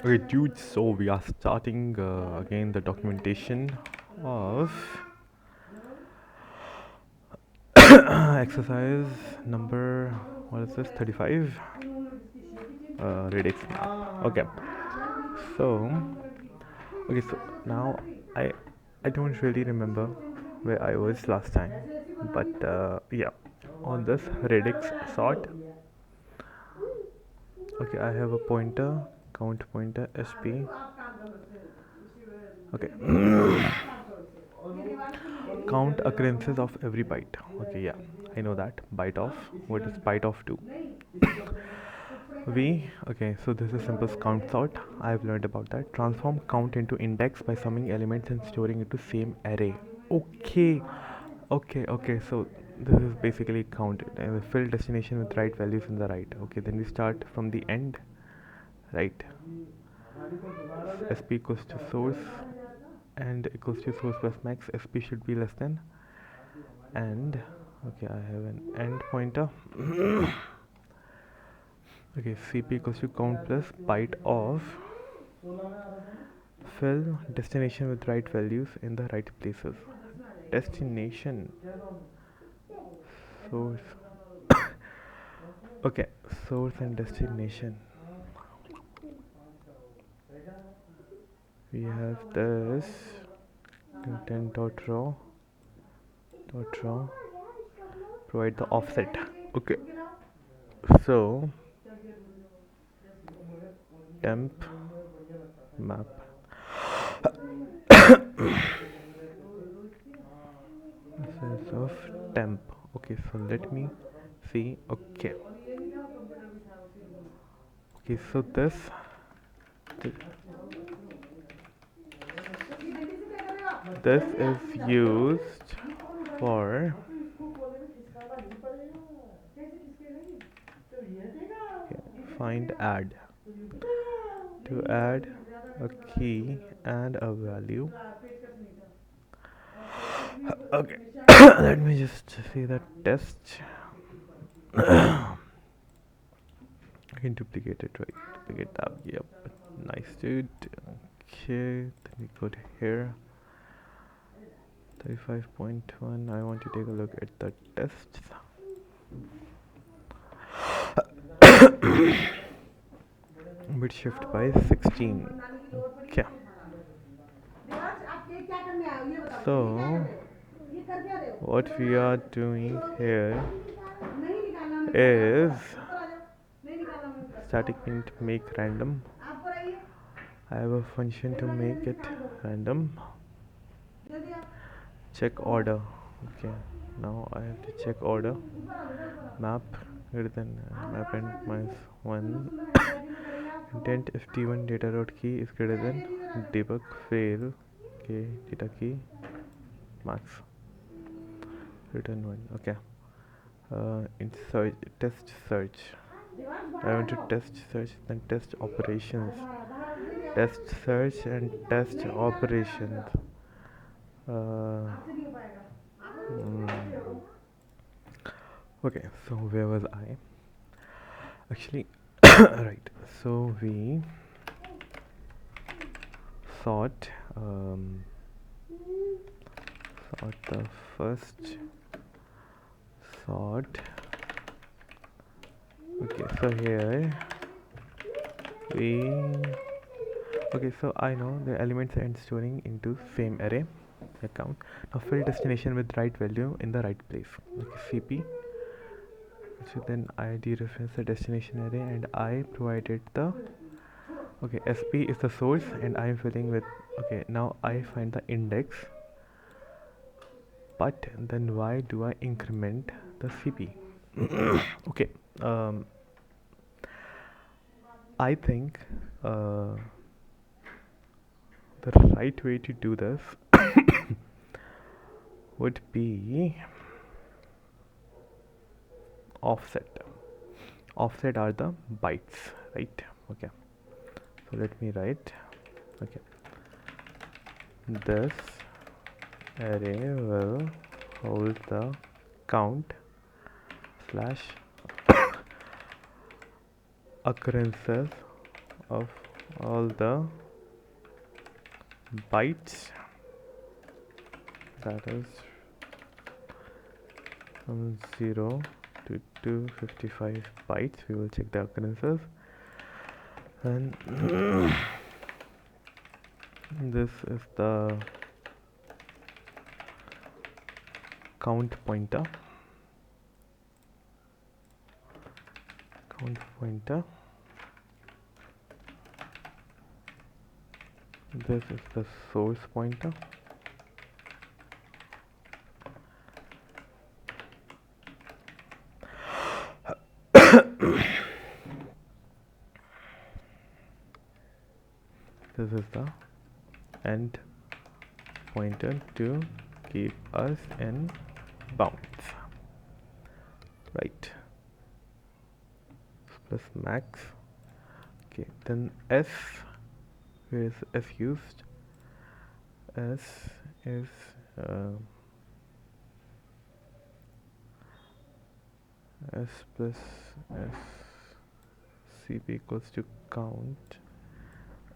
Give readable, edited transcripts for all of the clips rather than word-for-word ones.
Okay, dude, so we are starting again the documentation of exercise number, what is this, 35, RadixMap. Okay, so now I I don't really remember where I was last time, but yeah, on this Radix sort, okay, I have a pointer, count pointer, sp. Okay, count occurrences of every byte. Okay, yeah, I know that. Byte of, what is byte of 2? Okay, so this is simple count sort. I've learned about that. Transform count into index by summing elements and storing it to same array. Okay, okay, so this is basically count, fill destination with right values in the right. Okay, then we start from the end, right? Sp equals to source and equals to source plus max. Sp should be less than, and okay, I have an end pointer. Okay, cp equals to count plus byte of, fill destination with right values in the right places. Destination, source. Okay, source and destination. We have this content dot raw provide the offset. Okay, so temp map sense of temp. Okay, so let me see. Okay, so this is used for, okay, find add, to add a key and a value. Okay, let me just see the test. I can duplicate it, right? Duplicate tab. Yep, nice, dude. Okay, then we go to here. 35.1. I want to take a look at the tests. Bit shift by 16. Okay, so what we are doing here is static int make random. I have a function to make it random. Check order. Okay, now I have to check order. Map greater than map and minus 1. Intent if t1 data dot key is greater than debug fail. Okay, data key max return 1. Okay, in search, test search. I want to test search, then test operations. Test search and test operations. Uh, okay, so where was I? Actually, right. So we sort sort the first sort. Okay, so here we, okay, so I know the elements and storing into same array account. Now fill destination with right value in the right place. Okay, cp, so then I dereference the destination array and I provided the, okay, sp is the source and I am filling with, okay, now I find the index, but then why do I increment the cp? Okay, I think the right way to do this would be offset. Offset are the bytes, right? Okay, so let me write, okay, this array will hold the count slash occurrences of all the bytes, that is from 0 to 255 bytes. We will check the occurrences, and this is the count pointer. This is the source pointer. This is the end pointer to keep us in bounds, right? Plus max. Okay, then s, where is s used? S is s plus s, cp equals to count,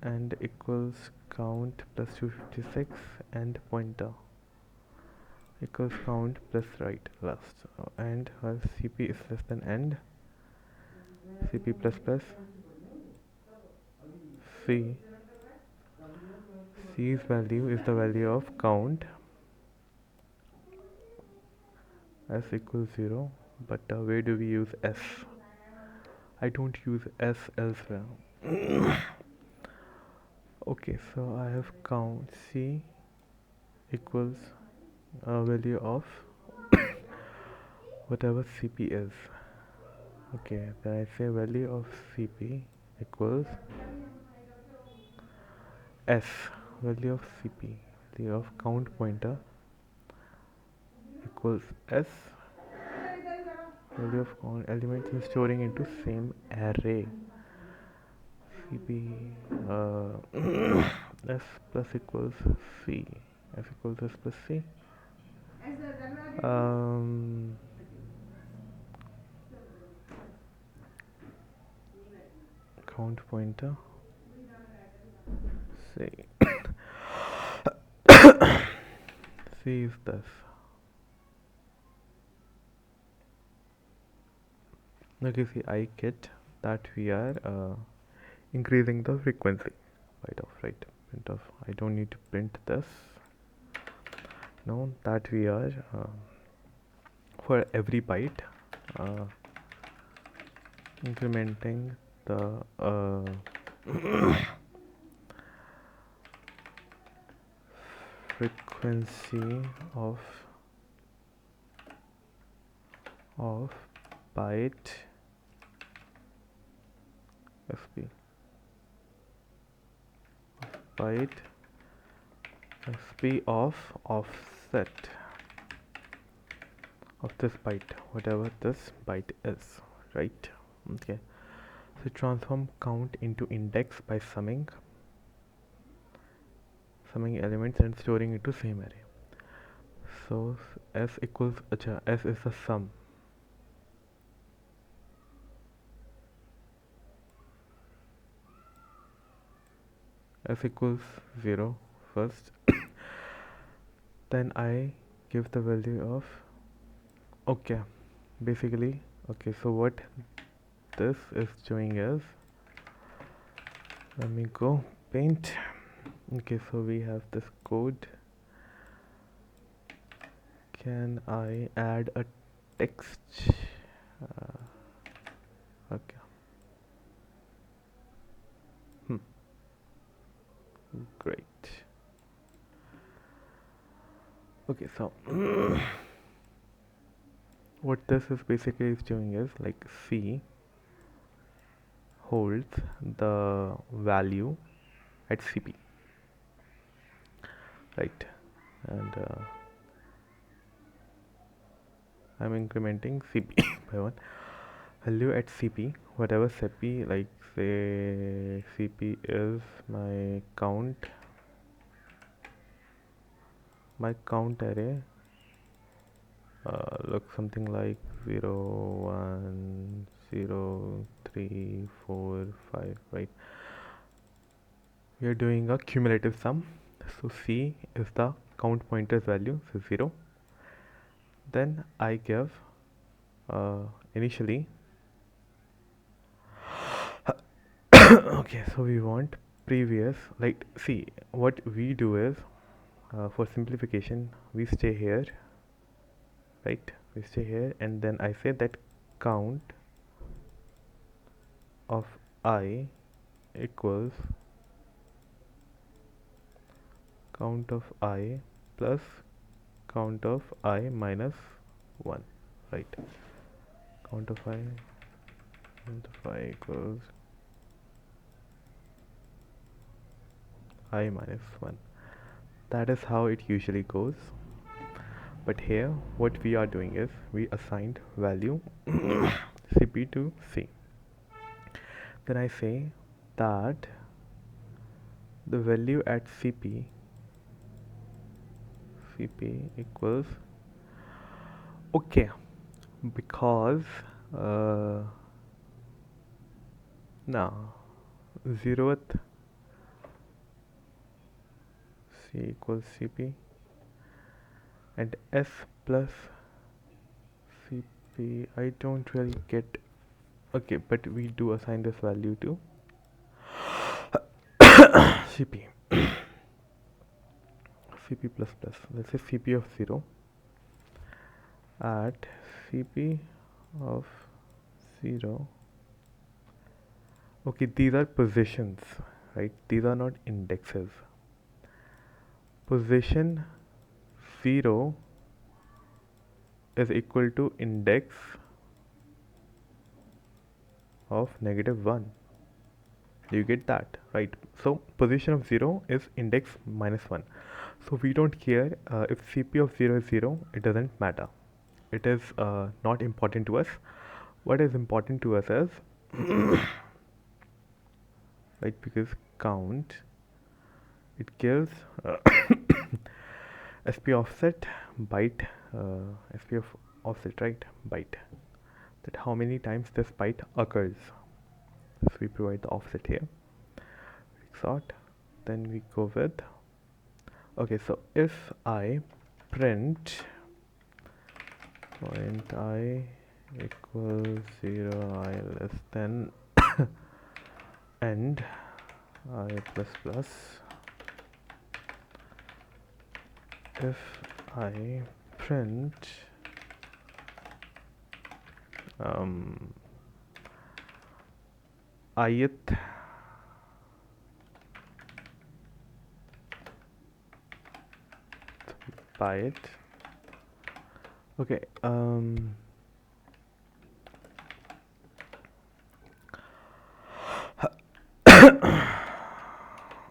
and equals count plus 256, and pointer equals count plus right last, and her cp is less than end, cp plus plus c. C's value is the value of count, s equals 0, but where do we use s? I don't use s elsewhere. Okay, so I have count c equals a value of whatever cp is. Okay, then I say value of cp equals s, value of cp, value of count pointer equals s, value of count elements is storing into same array. cp s plus equals c, s equals s plus c. Count pointer, c. C is this. Okay, see, I get that we are increasing the frequency. Right, print off. I don't need to print this. No, that we are for every byte incrementing the frequency of byte sp, byte sp of offset of this byte, whatever this byte is, right? Okay, so transform count into index by summing elements and storing it to same array. So s equals, s is the sum. S equals 0 first. Then I give the value of, okay, basically, okay, so what this is doing is, let me go paint. Okay, so we have this code. Can I add a text? Okay. Great. Okay, so what this is basically is doing is, like, C holds the value at CP, right? And I'm incrementing CP by one value at CP, whatever CP, like say CP is my count array, looks something like 0 1 0 3 4 5, right? we are doing a cumulative sum. So C is the count pointer's value, so 0. Then I give initially okay, so we want previous, like, see, what we do is for simplification we stay here, right? We stay here, and then I say that count of I equals count of I plus count of I minus 1, right? Count of I equals I minus 1. That is how it usually goes. But here what we are doing is we assigned value CP to C. Then I say that the value at CP equals, okay, because now 0th C equals CP and S plus CP. I don't really get, okay, but we do assign this value to CP. CP plus plus, let's say CP of 0 at CP of 0. Okay, these are positions, right? These are not indexes. Position 0 is equal to index of -1. Do you get that? Right. So position of 0 is index -1. So we don't care if CP of 0 is 0, it doesn't matter. It is not important to us. What is important to us is right, because count, it gives SP offset byte, SP of offset, right, byte, that how many times this byte occurs. So we provide the offset here, sort. Then we go with, okay, so if I print point I equals 0, I less than and I plus plus, if I print ith byte, okay,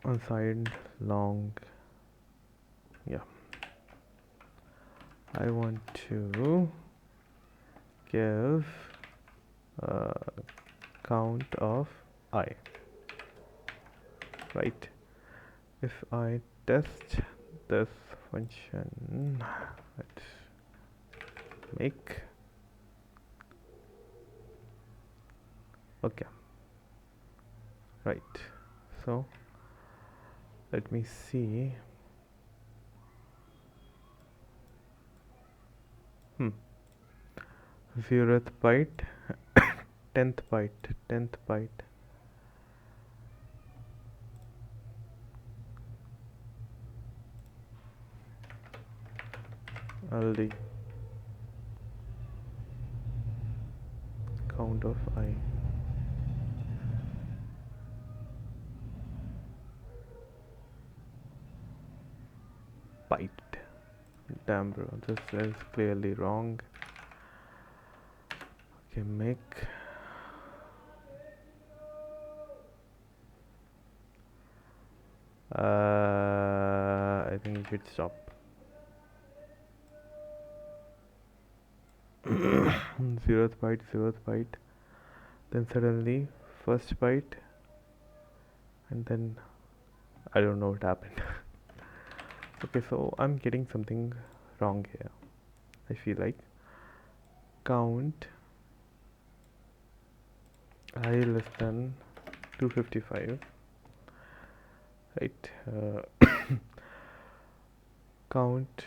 unsigned long, yeah, I want to give count of I, right? If I test this function, let's make, okay, right, so let me see. 0th byte 10th byte LD count of I. Byte. Damn bro, this is clearly wrong. Okay, make I think you should stop. 0th byte, then suddenly first byte, and then I don't know what happened. Okay, so I'm getting something wrong here. I feel like count I less than 255, right? Count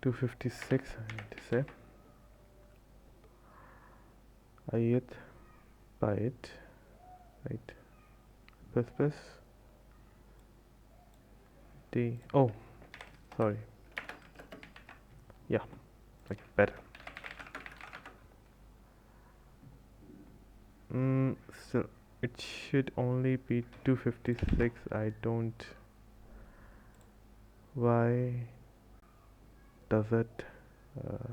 256, I need to say. Ith byte, right? Plus d. Oh, sorry. Yeah, like better. So it should only be 256. I don't. Why does it? Uh,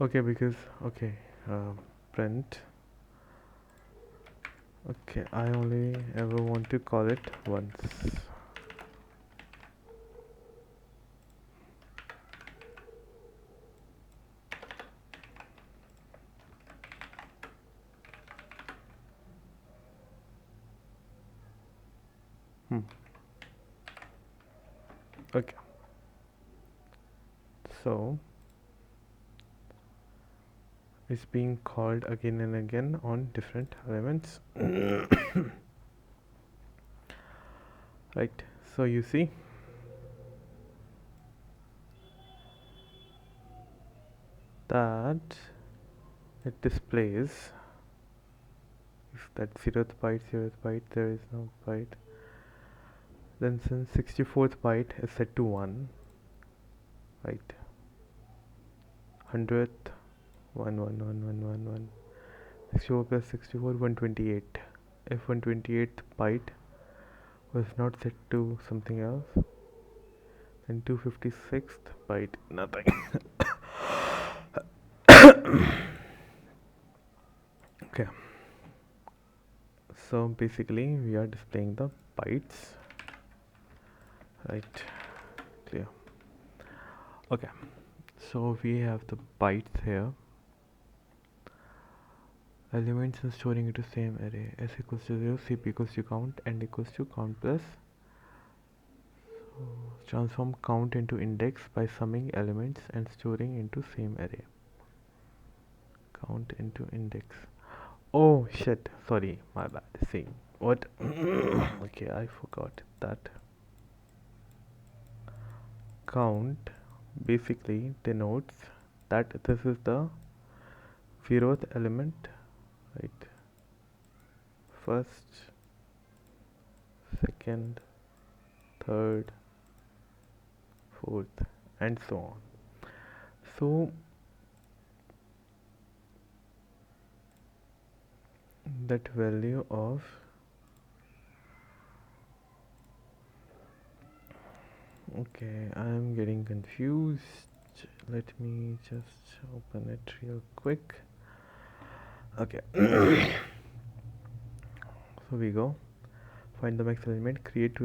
okay, because okay, print. Okay, I only ever want to call it once. Okay, so it's being called again and again on different elements. Right, so you see that it displays if that 0th byte, there is no byte. Then since 64th byte is set to 1, right? 100th 1 1 1 1 1 1, 64 plus 64 128. If 128th byte was not set to something else, then 256th byte nothing. Okay, so basically we are displaying the bytes, right? Clear. Okay, so we have the bytes here, elements and storing into same array. S equals to 0, CP equals to count, and equals to count plus. So transform count into index by summing elements and storing into same array. Count into index. Oh shit, sorry, my bad. See what? Okay, I forgot that. Count basically denotes that this is the 0th element, right? First, second, third, fourth, and so on. So that value of okay, I am getting confused. Let me just open it real quick. Okay. So we go find the max element, create to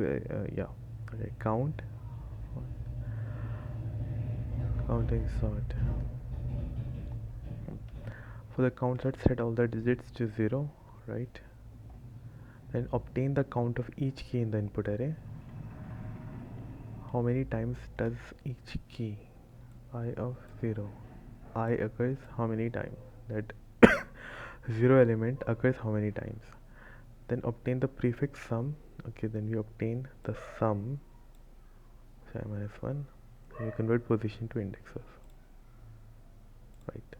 yeah, okay, counting sort. For the count set all the digits to 0, right? Then obtain the count of each key in the input array. How many times does each key? I of 0. I occurs how many times? That 0 element occurs how many times? Then obtain the prefix sum. Okay, then we obtain the sum. So -1. And you convert position to indexes. Right.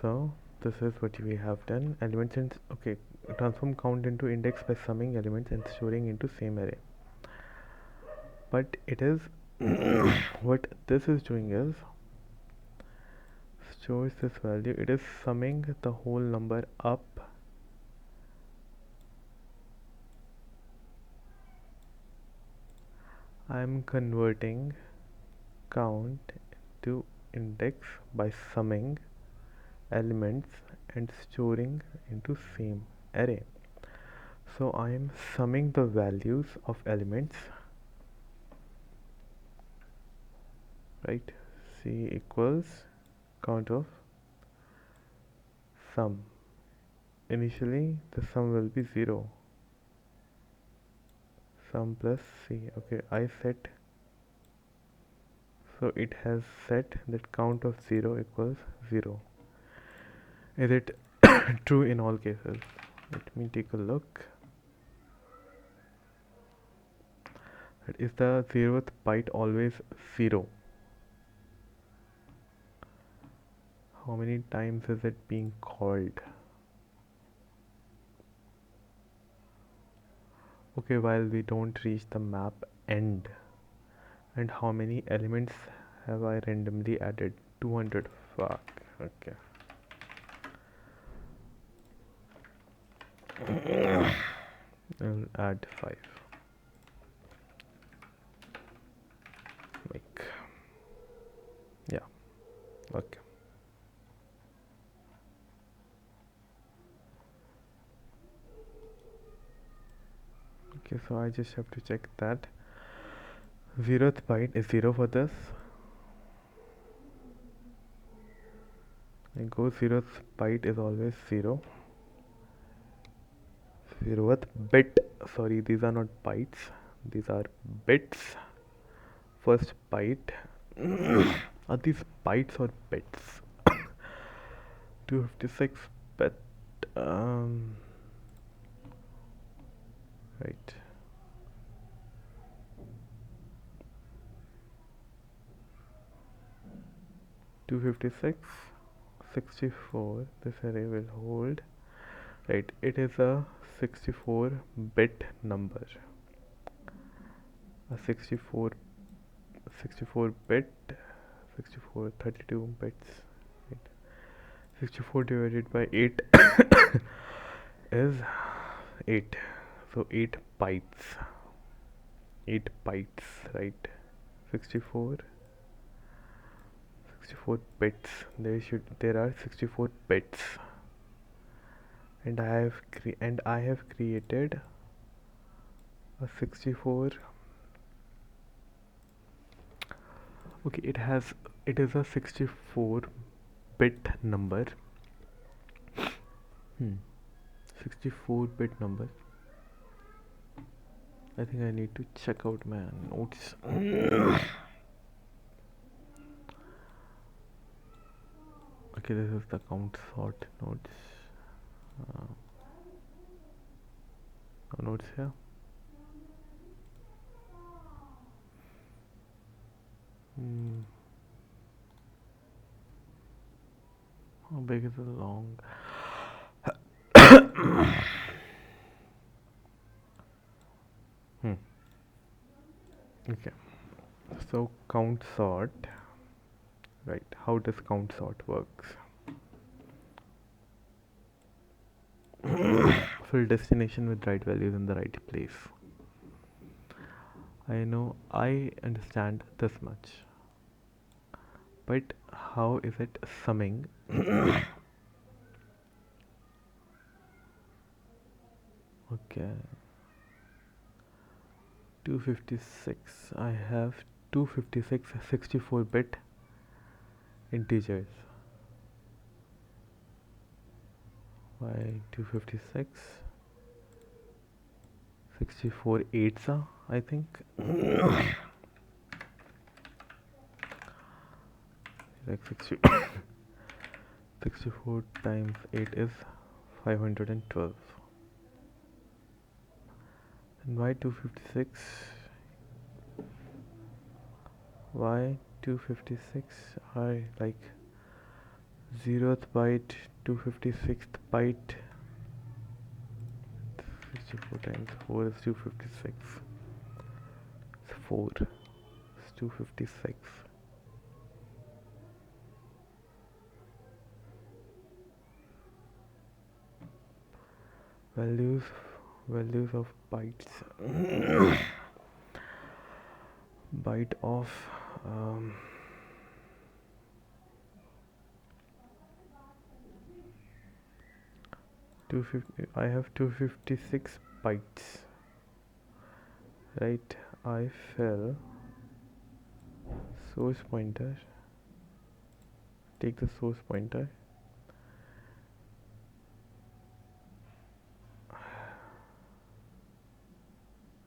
So this is what we have done. Elements and okay, transform count into index by summing elements and storing into same array. But it is what this is doing is stores this value. It is summing the whole number up. I am converting count to index by summing elements and storing into same array. So I am summing the values of elements, right? C equals count of sum. Initially the sum will be 0, sum plus C. Okay, I set So it has set that count of 0 equals 0. Is it true in all cases? Let me take a look. Is the 0th byte always 0? How many times is it being called? Okay, while we don't reach the map end. And how many elements have I randomly added? 200. Fuck. Okay. I'll add 5. Make. Yeah. Okay. Okay, so I just have to check that 0th byte is 0 for this. I go 0th byte is always 0. 0th bit, sorry, these are not bytes, these are bits. First byte. Are these bytes or bits? 256 bit. Right. Two 56, 64. This array will hold. Right. It is a 64-bit number. A 64 bit, 64, 32 bits. Right. 64 divided by 8 is 8. So 8 bytes. 8 bytes, right? 64 bits. There are 64 bits, and I have created a 64. Okay, it is a 64 bit number. 64 bit number. I think I need to check out my notes. Okay, this is the count sort notes. Notes here. How big is the long? Okay, so count sort. Right, how does count sort works? Fill destination with right values in the right place. I understand this much, but how is it summing? Okay, 256. I have 256 64-bit integers. Why 256? 64 eights, I think. Like 64 times 8 is 512. And why 256? Why 256? I like 0th byte, 256th byte. 64 times 4 is 256. It's 4. It's 256. Values of bytes. Byte of 250. I have 256 bytes, right? I fill source pointer, take the source pointer,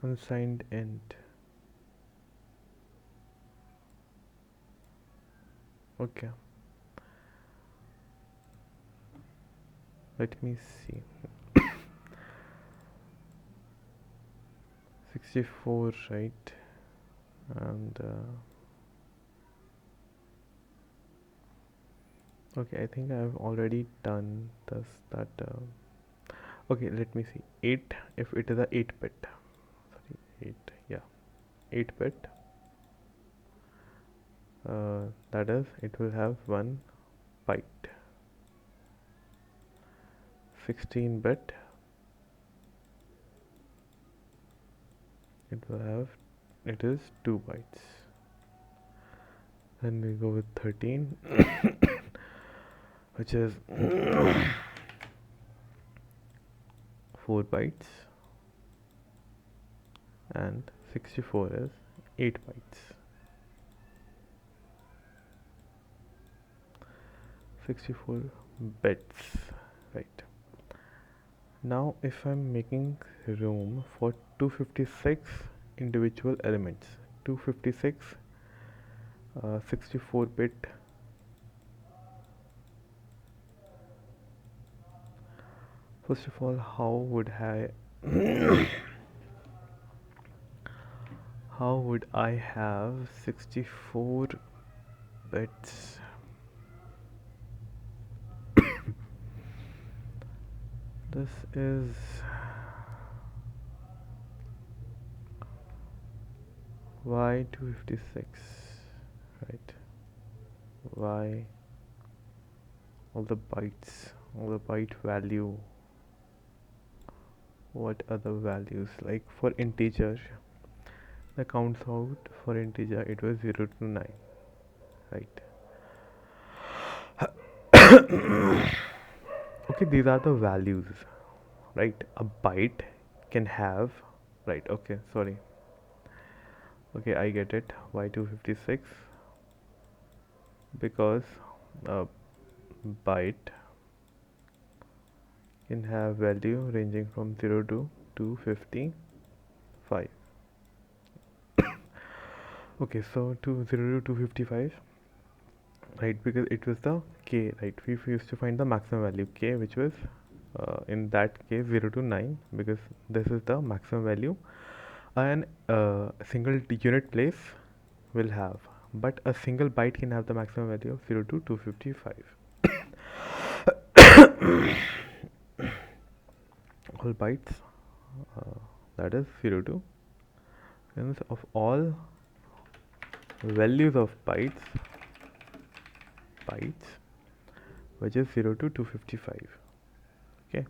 unsigned int, Okay, let me see. 64, right? And okay, I think I've already done this. That okay, let me see. 8, if it is a 8-bit. Sorry, 8. Yeah, 8-bit. That is, it will have 1 byte. 16-bit, it will have, it is 2 bytes. Then we go with 13, which is 4 bytes, and 64 is 8 bytes. 64 bits, right? Now if I'm making room for 256 individual elements, 256 64-bit, first of all, how would I have 64 bits? This is y 256, right? Y, all the byte value. What other values? Like for integer, the counts out for integer, it was 0 to 9, right? Okay, these are the values, right? A byte can have, right? Okay, sorry. Okay, I get it. Y 256, because a byte can have value ranging from 0 to 255. Okay, so 0 to 255, right? Because it was the k, right? We used to find the maximum value k, which was in that case 0 to 9, because this is the maximum value and a single unit place will have, but a single byte can have the maximum value of 0 to 255. All bytes, that is 0 to, since of all values of bytes, which is 0 to 255. Okay,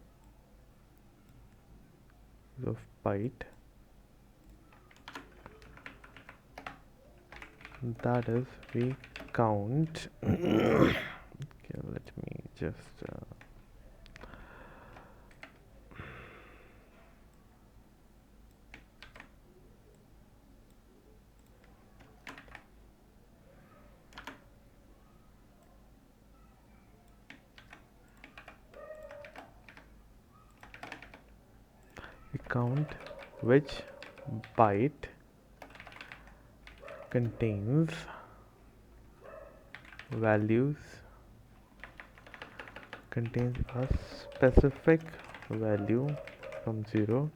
so of byte, that is, we count. Okay, let me just we count which byte contains values, contains a specific value from 0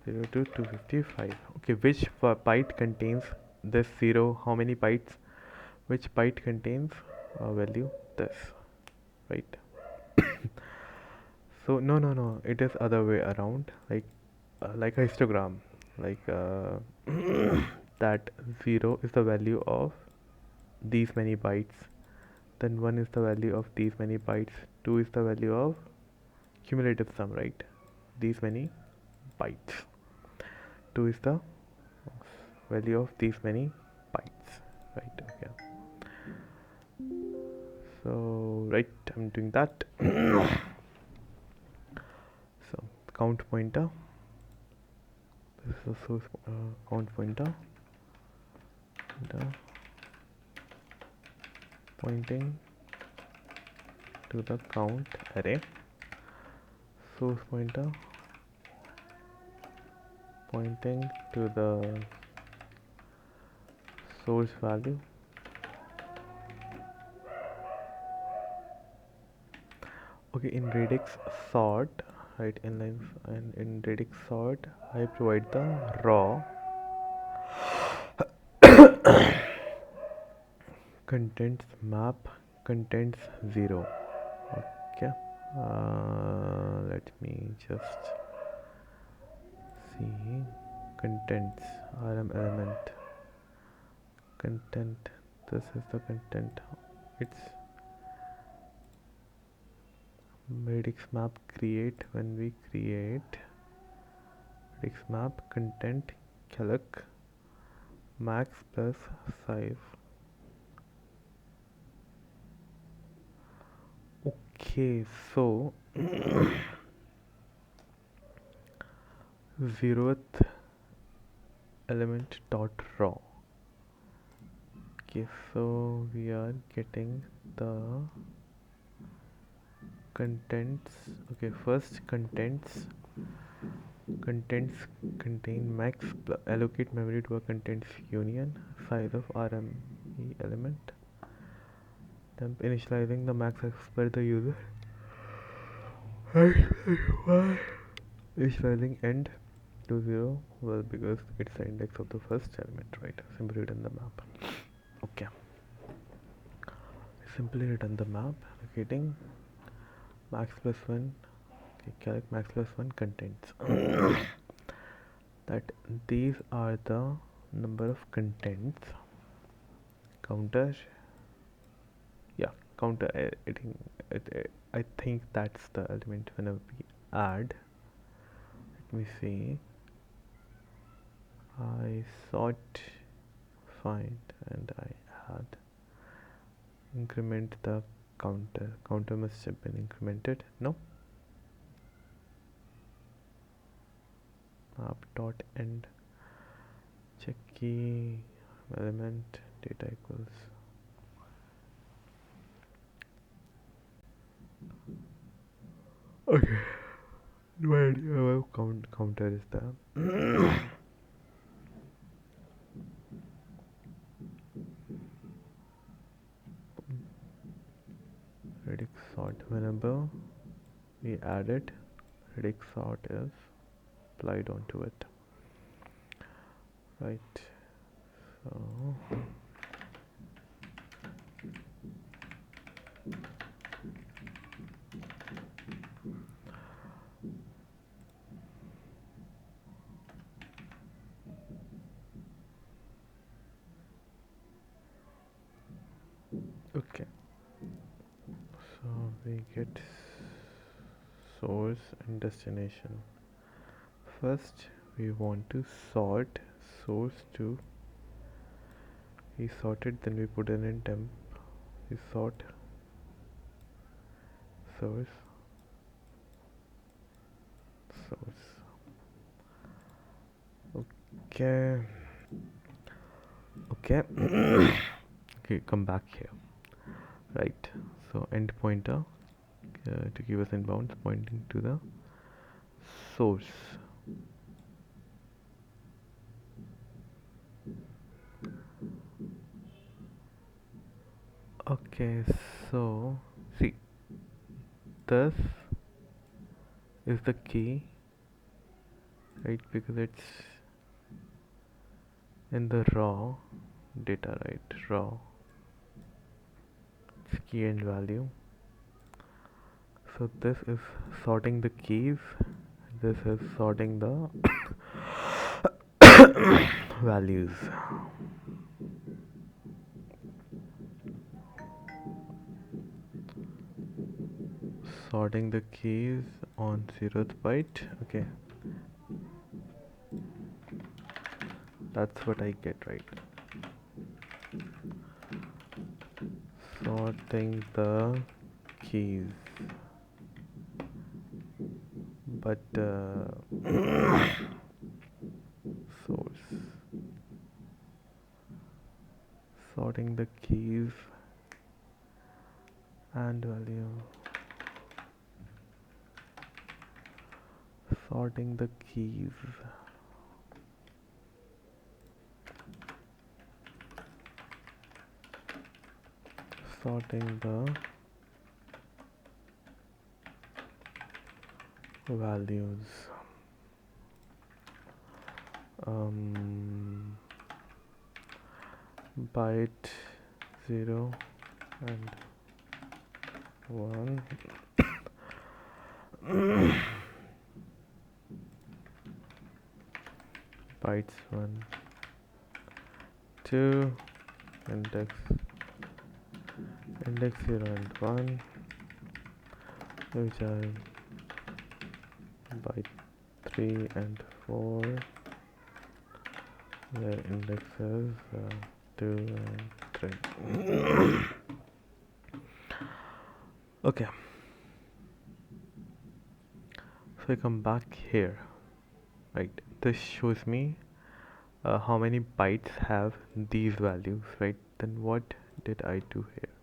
to 255. Okay, which byte contains this 0? How many bytes? Which byte contains a value this, right? So no, it is other way around, like a histogram, like that 0 is the value of these many bytes, then 1 is the value of these many bytes, 2 is the value of cumulative sum, right? These many bytes, 2 is the value of these many bytes, right? Okay, so right, I'm doing that. So count pointer, this is a source count pointer, pointing to the count array, source pointer pointing to the source value, Okay, in radix sort, right, inlines, and in radix sort I provide the raw contents map contents 0. Okay, let me just see contents rm element content. This is the content. It's RadixMap create. When we create RadixMap content calc max plus 5. Okay, so 0th element dot raw. Okay, so we are getting the contents. Okay, first contents contain max allocate memory to a contents union size of RME element, then initializing the max as per the user. Initializing end to 0, well, because it's the index of the first element, right? Simply return the map. Okay, simply return the map allocating max plus 1. Okay, calc max plus 1 contents. That these are the number of contents. Counter, yeah, counter. I think that's the element whenever we add. Let me see. I sort find and I add. Increment the counter. Counter must have been incremented. No. Map dot end. Check key element data equals. Okay. No idea how counter is there. Radix sort. Whenever we add it, radix sort is applied onto it. Right. So okay. So we get source and destination. First we want to sort source to. We sorted, then we put in temp. We sort source source. Okay. Okay. Okay, come back here. Right. So end pointer to give us inbound pointing to the source. Okay, so see, this is the key, right? Because it's in the raw data, right? Raw, it's key and value. So this is sorting the keys, this is sorting the values. Sorting the keys on 0th byte. Okay, that's what I get, right? Sorting the keys, but source, sorting the keys and value, sorting the keys, sorting the values. Byte 0 and 1. Bytes 1, 2, index 0 and 1, which are byte 3 and 4, their indexes 2 and 3. Okay, so I come back here, right? This shows me how many bytes have these values, right? Then what did I do here?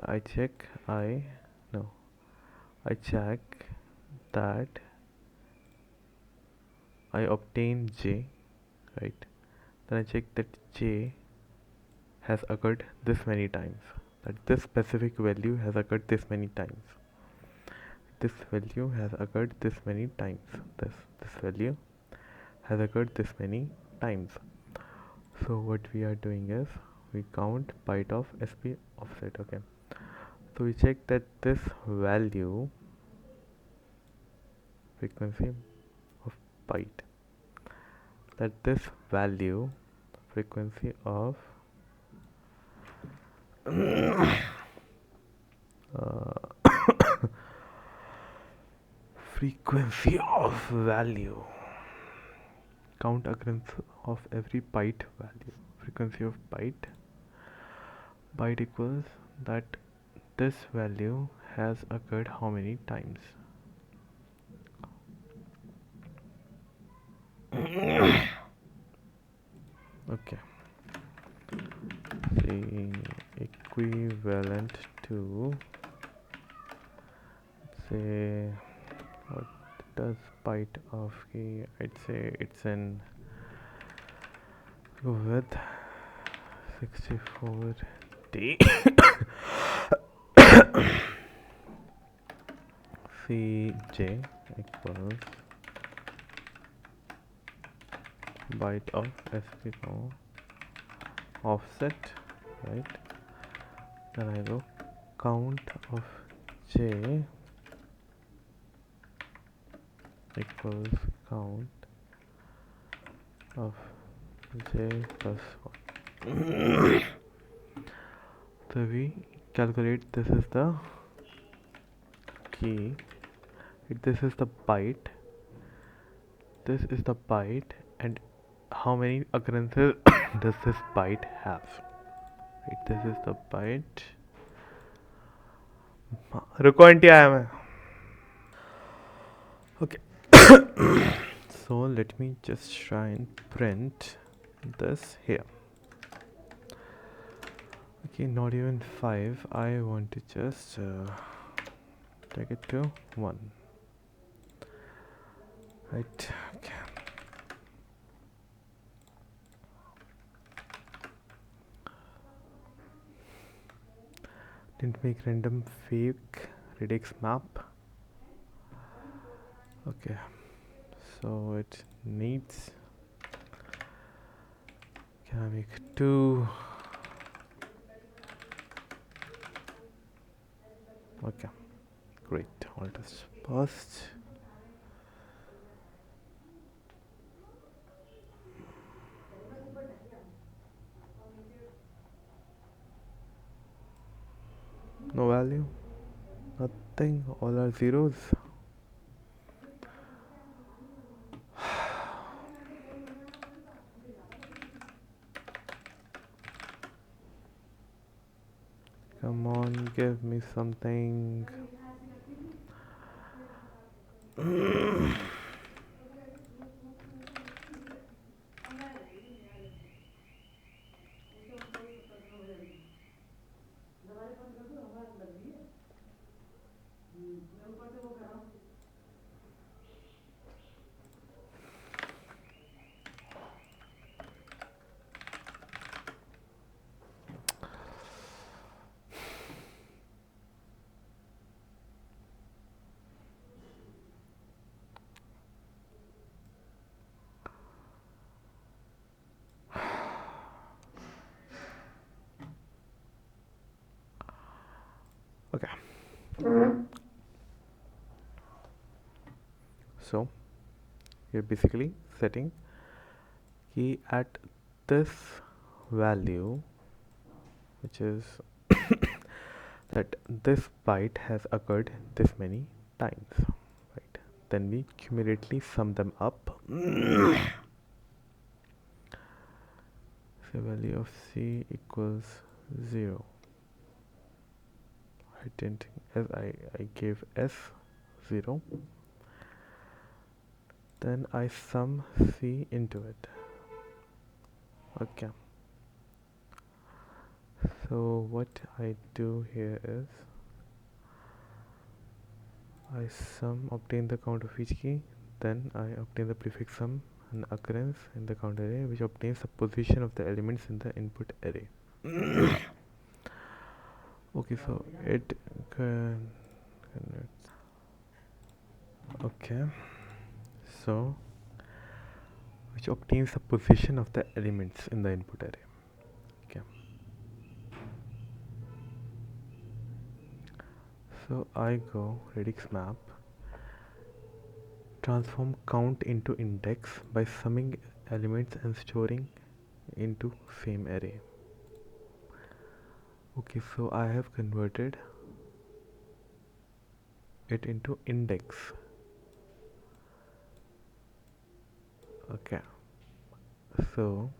I check I check that I obtain J, right? Then I check that J has occurred this many times, that this specific value has occurred this many times. This value has occurred this many times. This value has occurred this many times. So what we are doing is we count byte of SP offset. Okay. So we check that this value, frequency of byte, that this value, frequency of frequency of value, count occurrence of every byte value, frequency of byte equals that this value has occurred how many times. Okay, see, equivalent to, say, what does byte of key, I'd say it's in, go with 64D. Cj equals byte of SP offset, right? Then I go count of J equals count of J plus 1. So we calculate, this is the key, this is the byte, this is the byte, and how many occurrences does this byte have, right? This is the byte. रुको aunty आया मैं. Okay. So let me just try and print this here. Okay, not even 5. I want to just take it to 1. Right. Okay. Didn't make random fake RadixMap. Okay. So it needs. Can I make 2? Okay. Great. Alt is passed. No value. Nothing. All are zeros. Come on, give me something. So you're basically setting key at this value, which is that this byte has occurred this many times, right? Then we cumulatively sum them up. So value of C equals 0. I didn't, as I gave S 0, then I sum C into it. Okay, so what I do here is I obtain the count of each key, then I obtain the prefix sum and occurrence in the count array, which obtains the position of the elements in the input array. Okay, so it converts. Okay, so which obtains the position of the elements in the input array. Okay, so I go RadixMap, transform count into index by summing elements and storing into same array. Okay, so I have converted it into index. Okay, so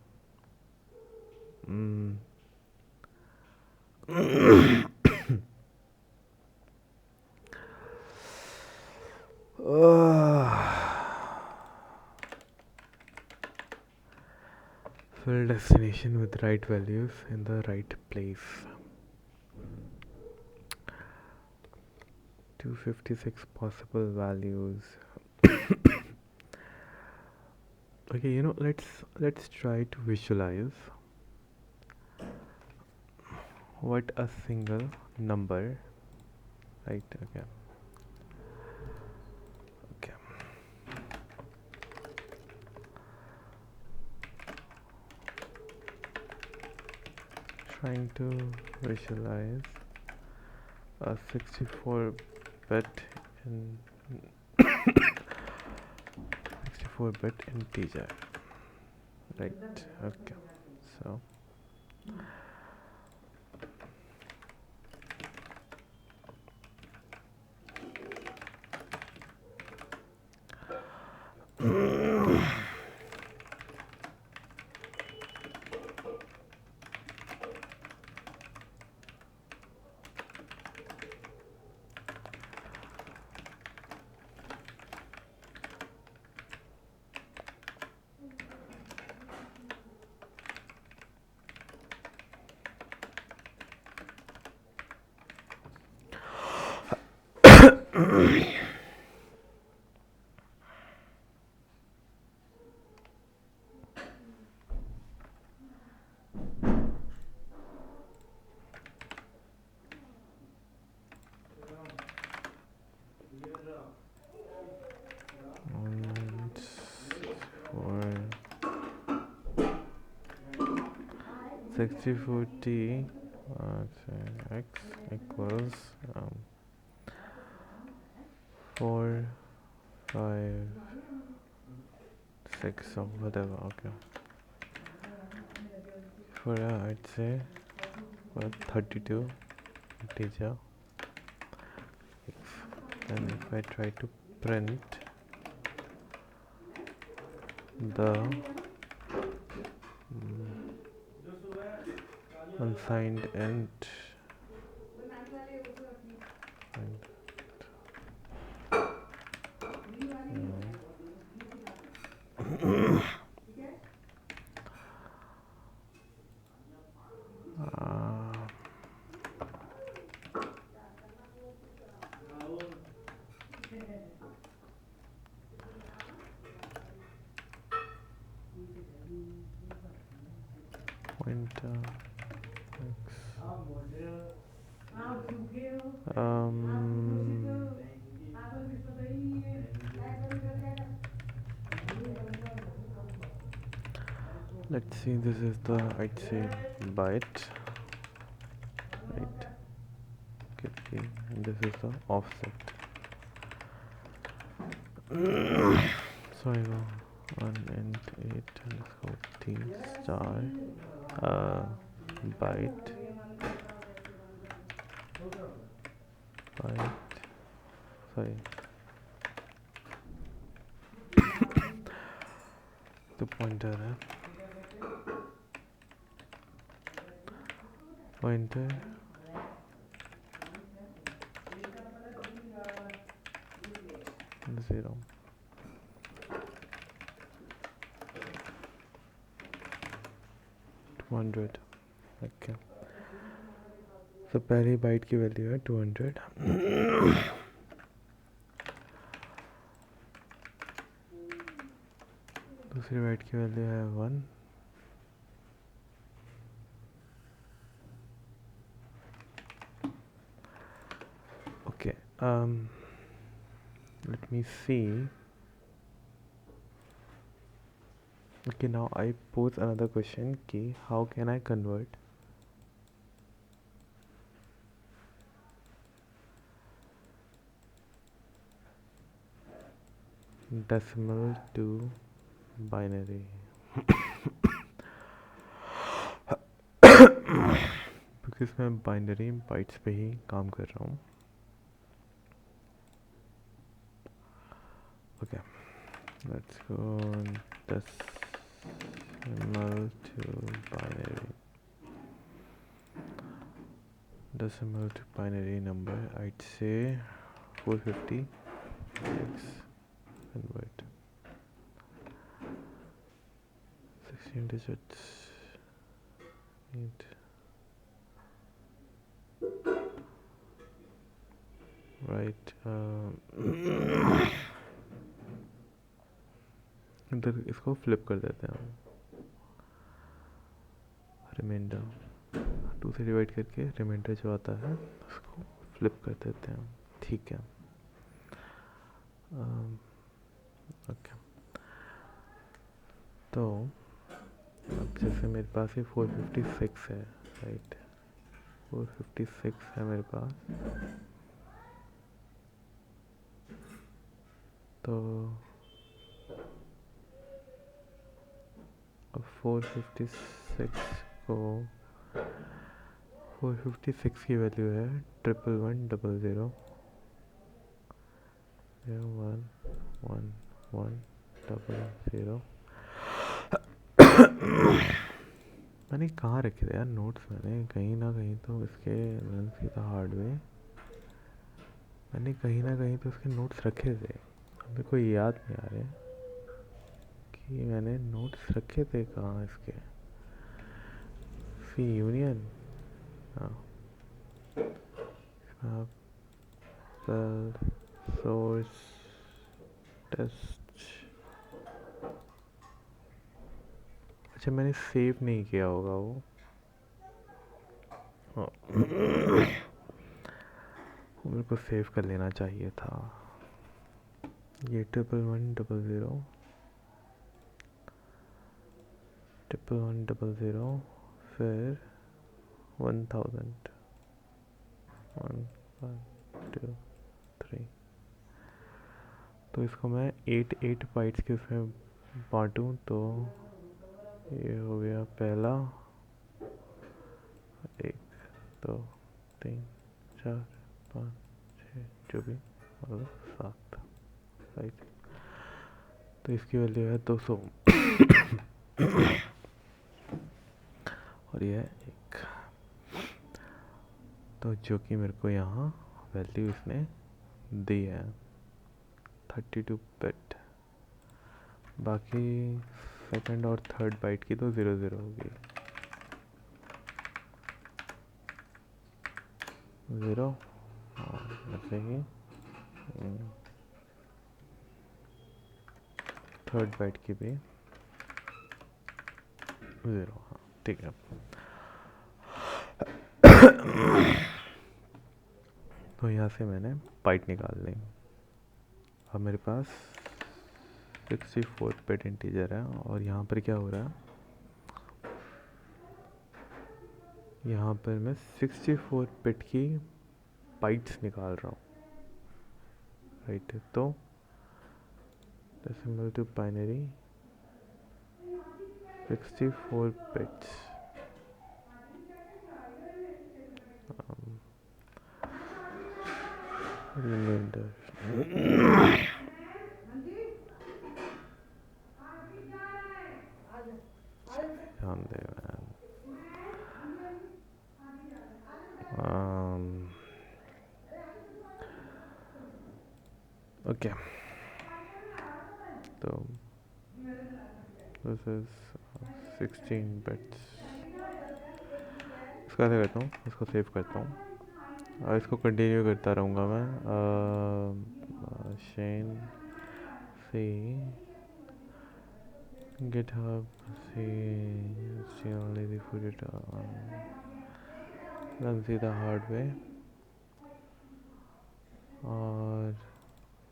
fill destination with right values in the right place. 256 possible values. Okay, let's try to visualize what a single number, right? Okay, trying to visualize a 64-bit in 64-bit integer, right? Okay, so for 64T x equals 4, 5, 6 or whatever. Okay, for I'd say for 32 integer x. And if I try to print the unsigned int and pointer x let's see, this is the, I'd say, byte, right? bracket key, and this is the offset. So I go on int 8 underscore t star byte sorry तो pointer है, pointer 0 200. Okay, तो पहली bite की value है 200. दूसरी bite की value है 1. Okay, let me see. Okay, now I pose another question ki how can I convert decimal to binary. Because मैं बाइनरी बाइट्स पे ही काम कर रहा हूँ. Okay, let's go decimal to binary. Decimal to binary number, I'd say 450. Let's convert 16 digits. 8 right. इधर इसको flip कर देते हैं हम. रिमाइंडर 2 से डिवाइड करके रिमाइंडर जो आता है उसको फ्लिप कर देते हैं. ठीक है. ओके, तो अब जैसे मेरे पास ये 456 है, राइट. 456 है मेरे पास. तो अब 456 को 456 की वैल्यू है 11100 11100. मैंने कहाँ रखे थे यार नोट्स? मैंने कहीं ना कहीं तो इसके हार्ड वे मैंने कहीं ना कहीं तो इसके नोट्स रखे थे. मेरे को याद नहीं आ रहे कि मैंने नोट्स रखे थे कहाँ इसके. सी यूनियन, हाँ, सोर्स टेस्ट. अच्छा, मैंने सेव नहीं किया होगा वो. हाँ, मेरे को सेव कर लेना चाहिए था. ये 11100 फिर 1000 1 2 3. तो इसको मैं 8 बाइट्स के उसमें बांटूँ तो ये हो गया पहला. 1 2 3 4 5 6 जो भी मतलब 7, राइट. तो इसकी वैल्यू है 200 और ये है 1. तो जो कि मेरे को यहाँ वैल्यू इसने दी है 32 बिट. बाकी सेकंड और थर्ड बाइट की तो 00 होगी. 0 और ऐसे ही थर्ड बाइट की भी 0. हाँ, ठीक है. तो यहाँ से मैंने बाइट निकाल ली. अब मेरे पास 64 बिट इंटीजर है और यहाँ पर क्या हो रहा है, यहाँ पर मैं 64 बिट की बाइट्स निकाल रहा हूँ, राइट। तो decimal to binary 64 bits. Remainder ध्यान दे मैन। ओके, तो दिस इज 16 बिट्स। इसका क्या करता हूँ, इसको सेव करता हूँ और इसको कंटिन्यू करता रहूँगा मैं। Shane C GitHub see only the footage run see the hard way। और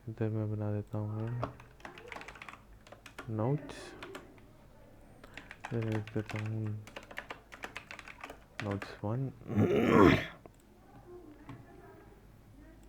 इधर मैं बना देता हूँ नोट्स, देता हूँ notes 1